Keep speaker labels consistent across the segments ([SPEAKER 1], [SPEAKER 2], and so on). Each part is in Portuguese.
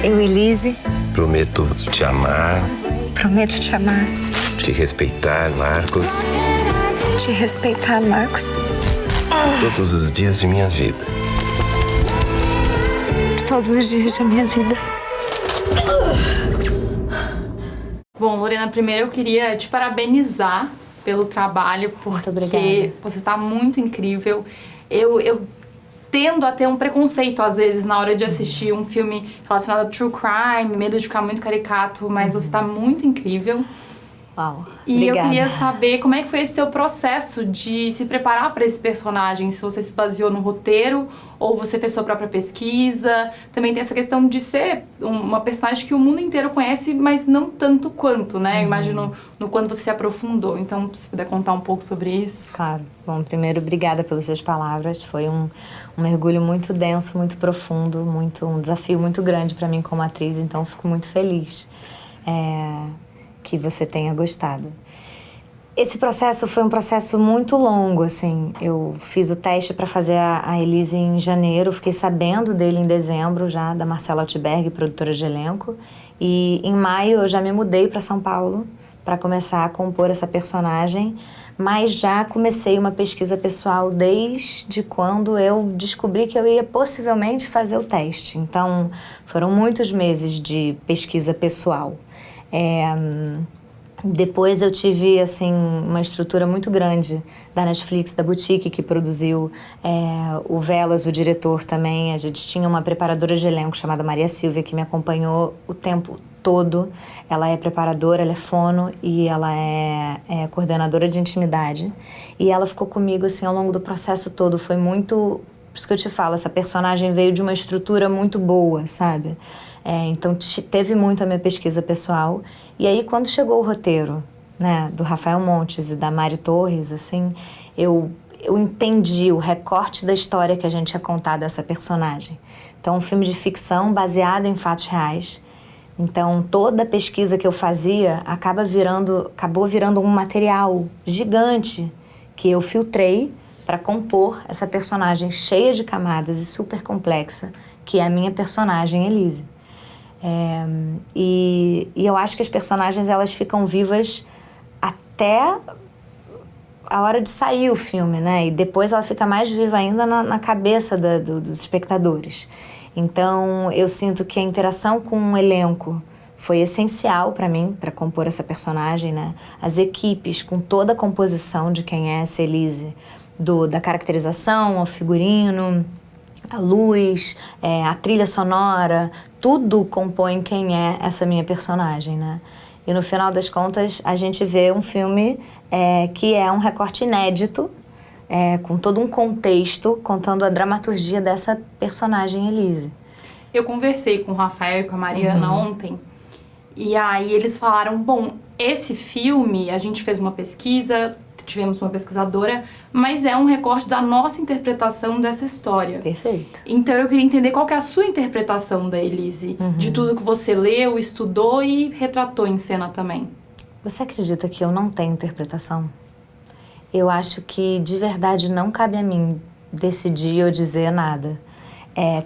[SPEAKER 1] Eu, Elise,
[SPEAKER 2] Prometo te amar,
[SPEAKER 1] prometo te amar,
[SPEAKER 2] te respeitar, Marcos,
[SPEAKER 1] te respeitar, Marcos,
[SPEAKER 2] todos os dias de minha vida.
[SPEAKER 1] todos os dias da minha vida.
[SPEAKER 3] Bom, Lorena, primeiro eu queria te parabenizar pelo trabalho, porque
[SPEAKER 4] obrigada.
[SPEAKER 3] você tá muito incrível. Eu tendo a ter um preconceito, às vezes, na hora de assistir um filme relacionado a true crime, medo de ficar muito caricato, mas você tá muito incrível.
[SPEAKER 4] Uau,
[SPEAKER 3] E
[SPEAKER 4] obrigada.
[SPEAKER 3] eu queria saber como é que foi esse seu processo de se preparar para esse personagem, se você se baseou no roteiro ou você fez sua própria pesquisa. Também tem essa questão de ser uma personagem que o mundo inteiro conhece, mas não tanto quanto, né? Eu imagino no quanto você se aprofundou. Então, se puder contar um pouco sobre isso.
[SPEAKER 4] Claro. Bom, primeiro, obrigada pelas suas palavras. Foi um mergulho muito denso, muito profundo, um desafio muito grande para mim como atriz, então fico muito feliz que você tenha gostado. Esse processo foi um processo muito longo, assim. Eu fiz o teste para fazer a Elise em janeiro, fiquei sabendo dele em dezembro já, da Marcela Altberg, produtora de elenco. E em maio eu já me mudei para São Paulo para começar a compor essa personagem, mas já comecei uma pesquisa pessoal desde quando eu descobri que eu ia possivelmente fazer o teste. Então, foram muitos meses de pesquisa pessoal. Depois eu tive, assim, uma estrutura muito grande da Netflix, da Boutique, que produziu o Velas, o diretor também. A gente tinha uma preparadora de elenco chamada Maria Silvia, que me acompanhou o tempo todo. Ela é preparadora, ela é fono e ela é coordenadora de intimidade. E ela ficou comigo, assim, ao longo do processo todo. Foi muito... Por isso que eu te falo, essa personagem veio de uma estrutura muito boa, sabe? Então, teve muito a minha pesquisa pessoal. E aí, quando chegou o roteiro, né, do Rafael Montes e da Mari Torres, assim, eu entendi o recorte da história que a gente ia contar dessa personagem. Então, um filme de ficção baseado em fatos reais. Então, toda a pesquisa que eu fazia acabou virando um material gigante que eu filtrei para compor essa personagem cheia de camadas e super complexa, que é a minha personagem Elise. E eu acho que as personagens, elas ficam vivas até a hora de sair o filme, né? E depois ela fica mais viva ainda na cabeça dos espectadores. Então, eu sinto que a interação com o elenco foi essencial para mim, para compor essa personagem, né? As equipes, com toda a composição de quem é essa Elise, da caracterização ao figurino, a luz, a trilha sonora, tudo compõe quem é essa minha personagem, né? E no final das contas, a gente vê um filme que é um recorte inédito, com todo um contexto, contando a dramaturgia dessa personagem Elise.
[SPEAKER 3] Eu conversei com o Rafael e com a Mariana ontem, e aí eles falaram, bom, esse filme, a gente fez uma pesquisa, tivemos uma pesquisadora, mas é um recorte da nossa interpretação dessa história.
[SPEAKER 4] Perfeito.
[SPEAKER 3] Então eu queria entender qual que é a sua interpretação da Elise, de tudo que você leu, estudou e retratou em cena também.
[SPEAKER 4] Você acredita que eu não tenho interpretação? Eu acho que de verdade não cabe a mim decidir ou dizer nada.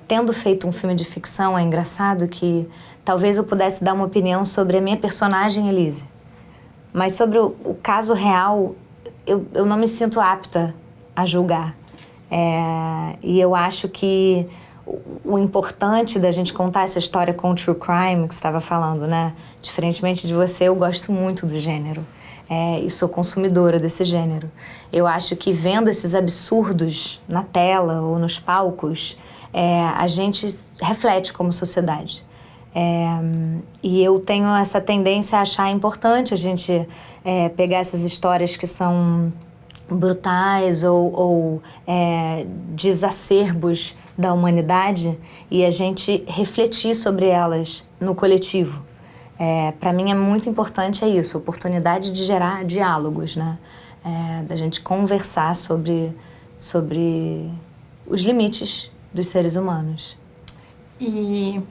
[SPEAKER 4] Tendo feito um filme de ficção, é engraçado que talvez eu pudesse dar uma opinião sobre a minha personagem Elise. Mas sobre o caso real, eu não me sinto apta a julgar. E eu acho que o importante da gente contar essa história com o true crime que você estava falando, né? Diferentemente de você, eu gosto muito do gênero. E sou consumidora desse gênero. Eu acho que vendo esses absurdos na tela ou nos palcos, a gente reflete como sociedade. E eu tenho essa tendência a achar importante a gente pegar essas histórias que são brutais ou desacerbos da humanidade e a gente refletir sobre elas no coletivo. Para mim é muito importante isso, a oportunidade de gerar diálogos, né? Da gente conversar sobre os limites dos seres humanos.
[SPEAKER 3] E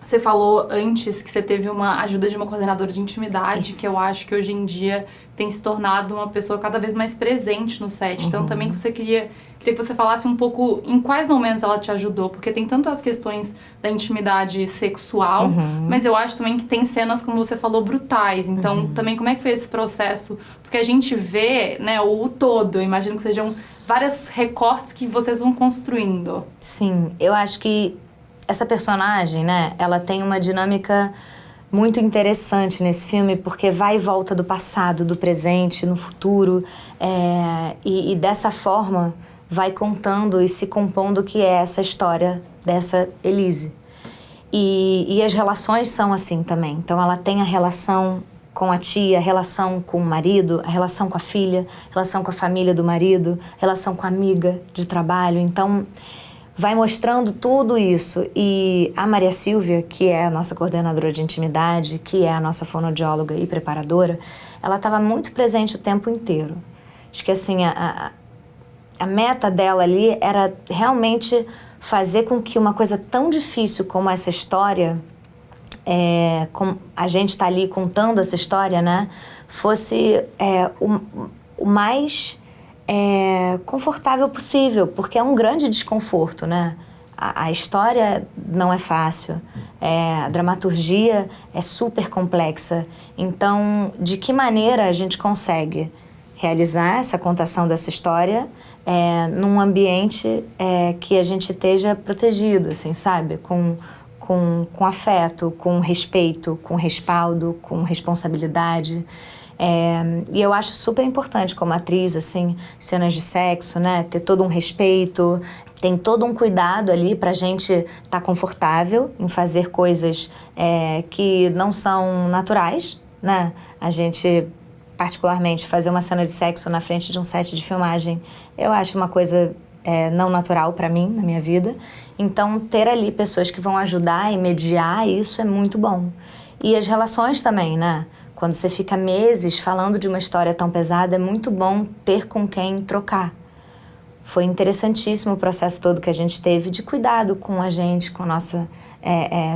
[SPEAKER 3] você falou antes que você teve uma ajuda de uma coordenadora de intimidade, que eu acho que hoje em dia tem se tornado uma pessoa cada vez mais presente no set. Então também que você queria Queria que você falasse um pouco em quais momentos ela te ajudou, porque tem tanto as questões da intimidade sexual, mas eu acho também que tem cenas, como você falou, brutais. Então, também como é que foi esse processo? Porque a gente vê, né, o todo. Eu imagino que sejam vários recortes que vocês vão construindo.
[SPEAKER 4] Sim, eu acho que essa personagem, né, ela tem uma dinâmica muito interessante nesse filme, porque vai e volta do passado, do presente, no futuro, e dessa forma vai contando e se compondo o que é essa história dessa Elise. E as relações são assim também. Então ela tem a relação com a tia, a relação com o marido, a relação com a filha, a relação com a família do marido, a relação com a amiga de trabalho. Então vai mostrando tudo isso. E a Maria Silvia, que é a nossa coordenadora de intimidade, que é a nossa fonoaudióloga e preparadora, ela estava muito presente o tempo inteiro. Acho que assim, a meta dela ali era realmente fazer com que uma coisa tão difícil como essa história, a gente está ali contando essa história, né, fosse o mais confortável possível, porque é um grande desconforto, né? A história não é fácil, a dramaturgia é super complexa. Então, de que maneira a gente consegue realizar essa contação dessa história num ambiente que a gente esteja protegido, assim, sabe? Com afeto, com respeito, com respaldo, com responsabilidade. E eu acho super importante como atriz, assim, cenas de sexo, né? Ter todo um respeito, tem todo um cuidado ali pra gente estar confortável em fazer coisas que não são naturais, né? A gente, particularmente, fazer uma cena de sexo na frente de um set de filmagem, eu acho uma coisa não natural pra mim, na minha vida. Então, ter ali pessoas que vão ajudar e mediar isso é muito bom. E as relações também, né? Quando você fica meses falando de uma história tão pesada, é muito bom ter com quem trocar. Foi interessantíssimo o processo todo que a gente teve de cuidado com a gente, com a nossa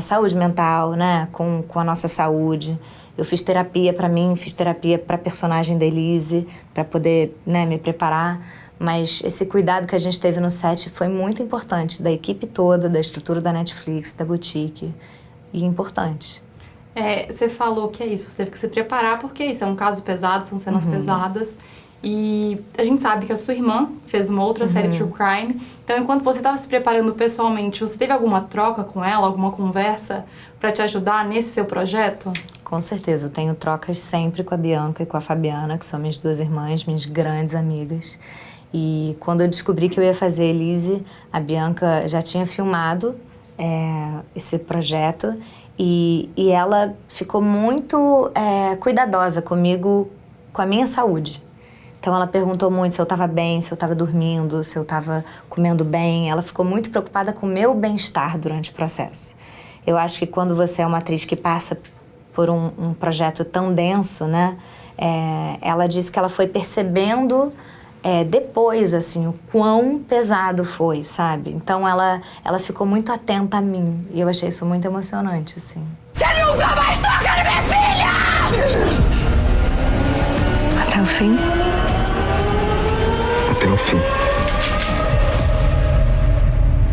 [SPEAKER 4] saúde mental, né? Com a nossa saúde. Eu fiz terapia para mim, fiz terapia para a personagem da Elise, para poder, né, me preparar. Mas esse cuidado que a gente teve no set foi muito importante, da equipe toda, da estrutura da Netflix, da boutique, e importante.
[SPEAKER 3] Você falou que é isso, você teve que se preparar, porque isso é um caso pesado, são cenas pesadas. E a gente sabe que a sua irmã fez uma outra série True Crime. Então, enquanto você estava se preparando pessoalmente, você teve alguma troca com ela, alguma conversa para te ajudar nesse seu projeto?
[SPEAKER 4] Com certeza, eu tenho trocas sempre com a Bianca e com a Fabiana, que são minhas duas irmãs, minhas grandes amigas. E quando eu descobri que eu ia fazer Elise, a Bianca já tinha filmado esse projeto e ela ficou muito cuidadosa comigo, com a minha saúde. Então ela perguntou muito se eu estava bem, se eu estava dormindo, se eu estava comendo bem. Ela ficou muito preocupada com o meu bem-estar durante o processo. Eu acho que quando você é uma atriz que passa por um projeto tão denso, né? Ela disse que ela foi percebendo depois, assim, o quão pesado foi, sabe? Então ela ficou muito atenta a mim. E eu achei isso muito emocionante, assim.
[SPEAKER 5] Você nunca mais toca na minha filha!
[SPEAKER 1] Até o fim?
[SPEAKER 2] Até o fim.